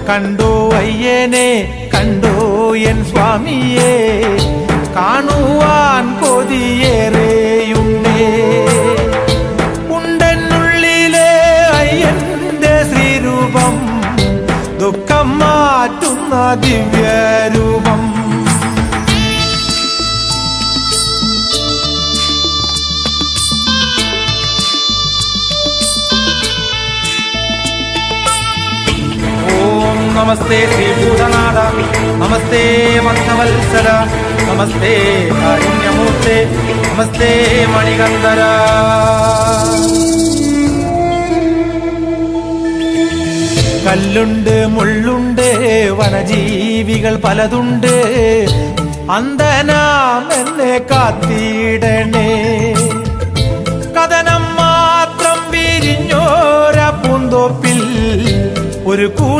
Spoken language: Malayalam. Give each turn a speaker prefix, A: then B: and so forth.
A: കണ്ടോ അയ്യനെ കണ്ടോ എൻ സ്വാമിയെ, കാണുവാൻ കൊതിയേറെയുണ്ടേ. ഉണ്ടെന്നുള്ളിലെ അയ്യന്റെ ശ്രീരൂപം, ദുഃഖം മാറ്റുന്ന ദിവ്യരൂപം. നമസ്തേ ശ്രീഭൂതനാഥ, നമസ്തേ ഭക്തവത്സല, നമസ്തേ കാരുണ്യമൂർത്തേ, നമസ്തേ മണികന്ധര. കല്ലുണ്ട് മുള്ളുണ്ട് വനജീവികൾ പലതുണ്ട്, അന്ധനാം എന്നെ കാത്തിടണേ. കഥനം മാത്രം വിരിഞ്ഞോര പൂന്തോപ്പിൽ ഒരു കൂളി